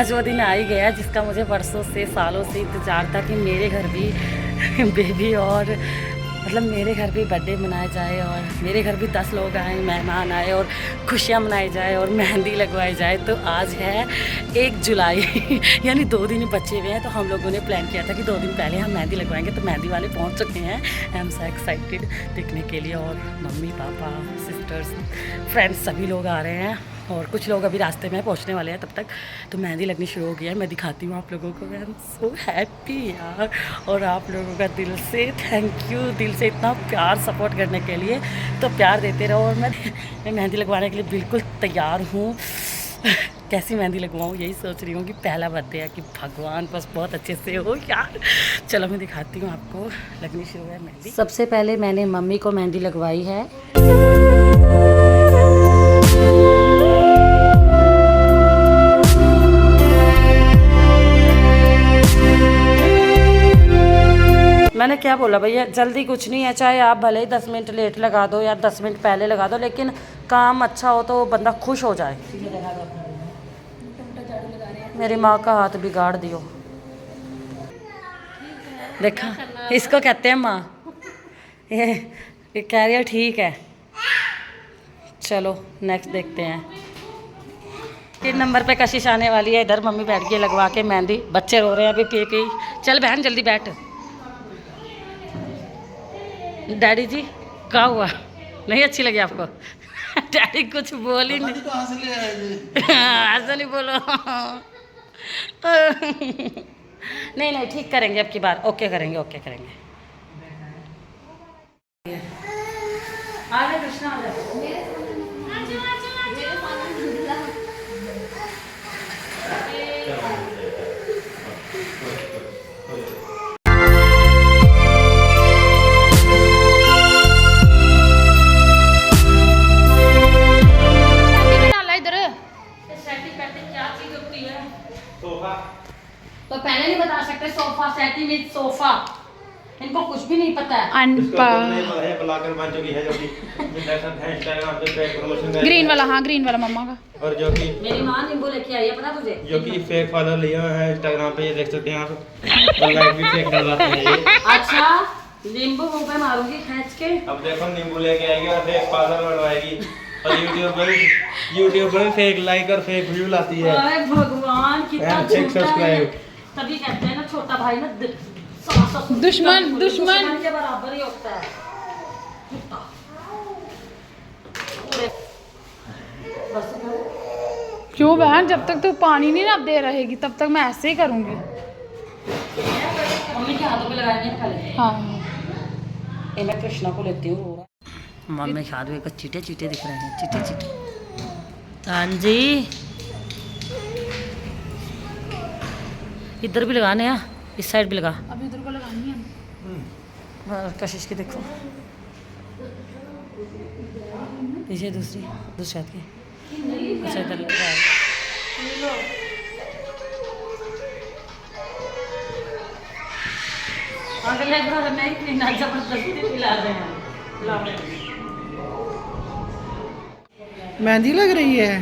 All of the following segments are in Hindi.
आज वो दिन आ ही गया जिसका मुझे परसों से सालों से इंतज़ार था कि मेरे घर भी बेबी और मतलब मेरे घर भी बर्थडे मनाया जाए और मेरे घर भी 10 लोग आए, मेहमान आए और खुशियाँ मनाई जाए और मेहंदी लगवाई जाए। तो आज है 1 जुलाई यानी 2 दिन बचे हुए हैं। तो हम लोगों ने प्लान किया था कि 2 दिन पहले हम मेहंदी लगवाएंगे। तो मेहंदी वाले पहुंच चुके हैं। आई एम सो एक्साइटेड देखने के लिए और मम्मी पापा सिस्टर्स फ्रेंड्स सभी लोग आ रहे हैं और कुछ लोग अभी रास्ते में पहुंचने वाले हैं तब तक। तो मेहंदी लगनी शुरू हो गई है। मैं दिखाती हूँ आप लोगों को। आई एम सो हैप्पी यार। और आप लोगों का दिल से थैंक यू, दिल से इतना प्यार सपोर्ट करने के लिए। तो प्यार देते रहो। और मैं मेहंदी लगवाने के लिए बिल्कुल तैयार हूँ। कैसी मेहंदी लगवाऊँ यही सोच रही हूँ कि पहला बर्थडे है कि भगवान बस बहुत अच्छे से हो यार। चलो मैं दिखाती हूँ आपको। लगनी शुरू है मेहंदी। सबसे पहले मैंने मम्मी को मेहंदी लगवाई है। मैंने क्या बोला भैया, जल्दी कुछ नहीं है। चाहे आप भले ही 10 मिनट लेट लगा दो या 10 मिनट पहले लगा दो, लेकिन काम अच्छा हो तो बंदा खुश हो जाए। मेरी माँ का हाथ बिगाड़ दियो। देखा, इसको कहते हैं माँ। ये कह रही है ठीक है। चलो नेक्स्ट देखते हैं। 3 नंबर पे कशिश आने वाली है। इधर मम्मी बैठ गई लगवा के मेहंदी। बच्चे रो रहे हैं अभी पी के। चल बहन जल्दी बैठ। डैडी जी क्या हुआ, नहीं अच्छी लगी आपको? डैडी कुछ बोल ही नहीं। ऐसा नहीं बोलो। नहीं नहीं ठीक करेंगे अब की बार। ओके करेंगे, ओके करेंगे। कृष्णा तो पहले नहीं बता सकते। सोफा सेटिंग विद सोफा, इनको कुछ भी नहीं पता है। ग्रीन वाला, हाँ ग्रीन वाला मम्मा का। और जो कि मेरी माँ नींबू लेके आई है, पता तुझे? जो कि फेक फॉलोअर लिया है इंस्टाग्राम पे, ये देख सकते हैं आप। और लाइक भी फेक डलवाते हैं ये। अच्छा नींबू मुंह पे मारूंगी खींच के। अब देखो नींबू लेके आएगी और फेक फॉलोअर बनवाएगी और यूट्यूब पर फेक लाइक और फेक व्यू लाती है। अरे भगवान कितना झूठा है। तभी कहते हैं ना छोटा भाई ना दुश्मन के बराबर ही होता है। क्यों बहन, जब तक तू पानी नहीं ना दे रहेगी तब तक मैं ऐसे ही करूंगी। मम्मी के हाथों पे लगाएंगे पहले। हाँ मैं कृष्णा को लेती हूँ। मम्मी के हाथ में कुछ चीटे चीटे दिख रहे हैं, चीटे चीटे। हाँ जी इधर भी लगाने हैं, इस साइड भी लगा। अभी इधर को लगानी है। कशिश की देखो पीछे दूसरे हाथ की। अच्छा इधर लगा। अगले बार नहीं पीना, जबरदस्ती पिला रहे हैं। मेहंदी लग रही है।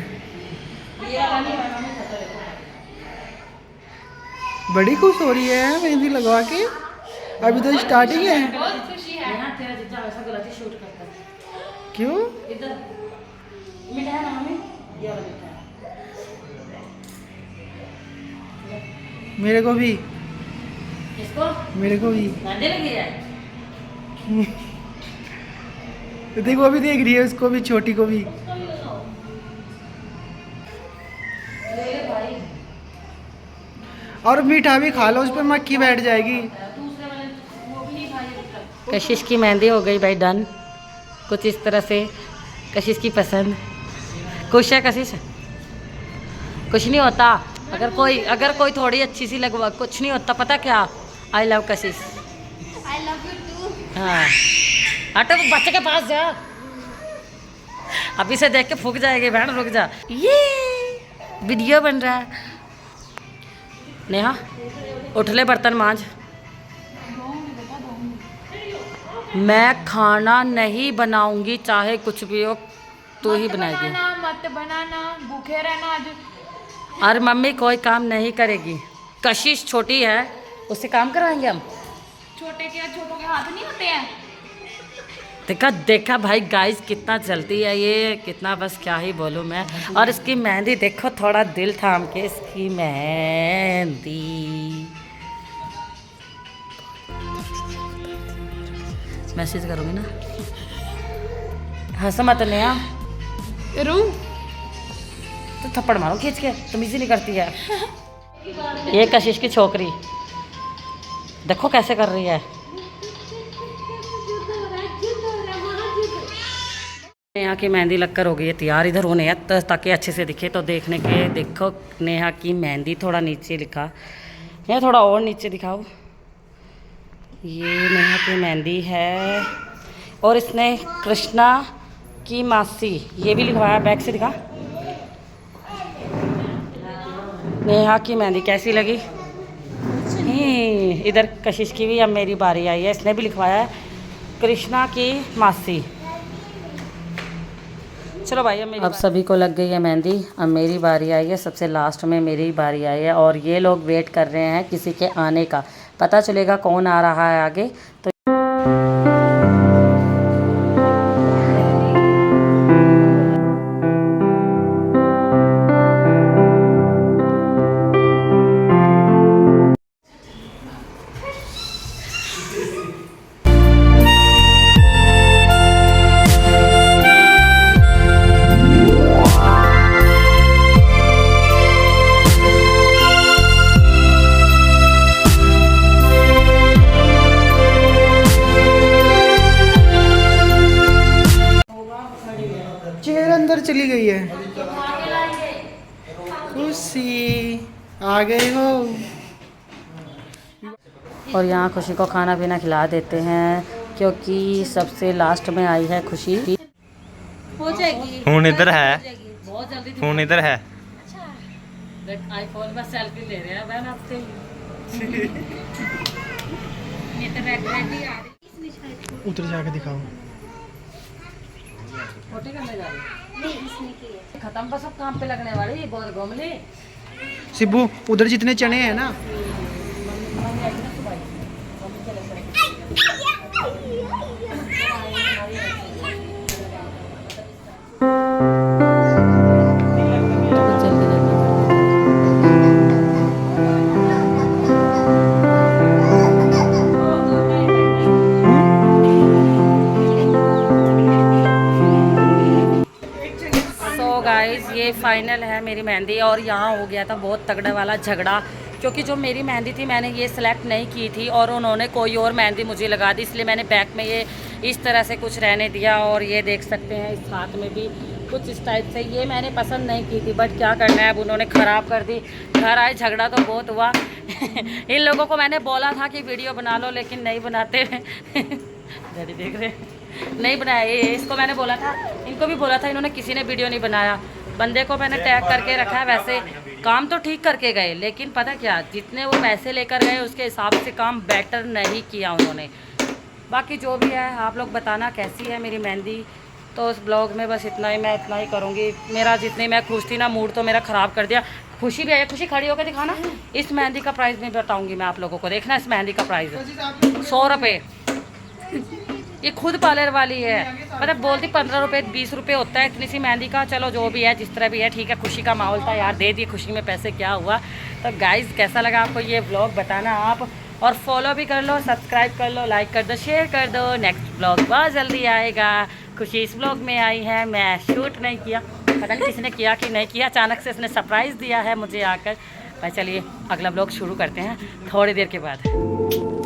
बड़ी खुश हो रही है मेहंदी लगवा के। अभी तो स्टार्टिंग है। बहुत खुशी है। तेरा जीजा वैसा गलत ही शूट करता है। क्यों? इधर मीठा है ना मम्मी? ये वाला मीठा है। मेरे को भी, इसको मेरे को भी। मेहंदी लगी है। देखो अभी देख रही है उसको भी, छोटी को भी। और मीठा भी खा लो, उस पर मक्खी बैठ जाएगी। कशिश की मेहंदी हो गई भाई डन। कुछ इस तरह से कशिश की पसंद। खुश है कशिश? कुछ नहीं होता अगर कोई थोड़ी अच्छी सी लगवा, कुछ नहीं होता। पता क्या, I love Kashish. I love you too. हाँ हटो बच्चे के पास जा। अभी से देख के फूक जाएगी बहन, रुक जा। ये वीडियो बन रहा है। नेहा उठ ले, बर्तन मांज। मैं खाना नहीं बनाऊंगी, चाहे कुछ भी हो तू ही बनाएगी। मत बनाना, भूखे रहना आज। और मम्मी कोई काम नहीं करेगी, कशिश छोटी है, उससे काम करवाएंगे हम। छोटे के हाथ नहीं होते हैं। देखा भाई गाइस कितना जल्दी है ये, कितना, बस क्या ही बोलूँ मैं। और इसकी मेहंदी देखो, थोड़ा दिल थाम के इसकी मेहंदी। मैसेज करूँगी ना, हंस मत नया, रू तो थप्पड़ मारो खींच के, तमीज़ ही नहीं करती है। ये कशिश की छोकरी देखो कैसे कर रही है। नेहा की मेहंदी लगकर हो गई है तैयार। इधर हो नेहा ताकि अच्छे से दिखे तो देखने के। देखो नेहा की मेहंदी, थोड़ा नीचे लिखा, नेहा थोड़ा और नीचे दिखाओ। ये नेहा की मेहंदी है और इसने कृष्णा की मासी ये भी लिखवाया, बैक से दिखा। नेहा की मेहंदी कैसी लगी? इधर कशिश की भी अब मेरी बारी आई है, इसने भी लिखवाया है कृष्णा की मासी। चलो भाई अब सभी को लग गई है मेहंदी, अब मेरी बारी आई है, सबसे लास्ट में मेरी बारी आई है। और ये लोग वेट कर रहे हैं किसी के आने का, पता चलेगा कौन आ रहा है आगे। तो चेयर अंदर चली गई है। खुशी आ गए हो। और यहाँ खुशी को खाना पीना खिला देते हैं क्योंकि सबसे लास्ट में आई है खुशी। हो जाएगी। फोन इधर है, बहुत जल्दी फोन इधर है। आईफोन में सेल्फी ले रहे हैं बहन आपसे। उधर जाके दिखाओ। फोटो करने जा रही खत्म बस, अब काम पे लगने वाली बहुत घूमली। सिब्बू उधर जितने चने हैं ना, गाइस ये फाइनल है मेरी मेहंदी। और यहाँ हो गया था बहुत तगड़ा वाला झगड़ा, क्योंकि जो मेरी मेहंदी थी मैंने ये सिलेक्ट नहीं की थी और उन्होंने कोई और मेहंदी मुझे लगा दी, इसलिए मैंने बैक में ये इस तरह से कुछ रहने दिया। और ये देख सकते हैं इस हाथ में भी कुछ इस टाइप से, ये मैंने पसंद नहीं की थी बट क्या करना है, अब उन्होंने ख़राब कर दी। घर आए झगड़ा तो बहुत हुआ। इन लोगों को मैंने बोला था कि वीडियो बना लो, लेकिन नहीं बनाते। डैडी देख रहे नहीं बनाया। इसको मैंने बोला था, इनको भी बोला था, इन्होंने किसी ने वीडियो नहीं बनाया। बंदे को मैंने टैग करके रखा है। वैसे काम तो ठीक करके गए, लेकिन पता क्या, जितने वो पैसे लेकर गए उसके हिसाब से काम बेटर नहीं किया उन्होंने। बाकी जो भी है आप लोग बताना कैसी है मेरी मेहंदी। तो उस ब्लॉग में बस इतना ही, मैं इतना ही करूँगी। मेरा जितनी मैं खुश थी ना, मूड तो मेरा ख़राब कर दिया। खुशी भी है, खुशी खड़ी होकर दिखाना। इस मेहंदी का प्राइस भी बताऊँगी मैं आप लोगों को, देखना इस मेहंदी का प्राइस 100 रुपये। ये खुद पार्लर वाली है, मतलब बोलती 15 रुपये 20 रुपये होता है इतनी सी मेहंदी का। चलो जो भी है जिस तरह भी है ठीक है। खुशी का माहौल था यार, दे दिए खुशी में पैसे, क्या हुआ। तो गाइज़ कैसा लगा आपको ये ब्लॉग बताना आप, और फॉलो भी कर लो, सब्सक्राइब कर लो, लाइक कर दो, शेयर कर दो। नेक्स्ट ब्लॉग बहुत जल्दी आएगा। खुशी इस ब्लॉग में आई है, मैं शूट नहीं किया, पता नहीं किसी ने किया कि नहीं किया, अचानक से इसने सरप्राइज़ दिया है मुझे आकर। भाई चलिए अगला ब्लॉग शुरू करते हैं थोड़ी देर के बाद।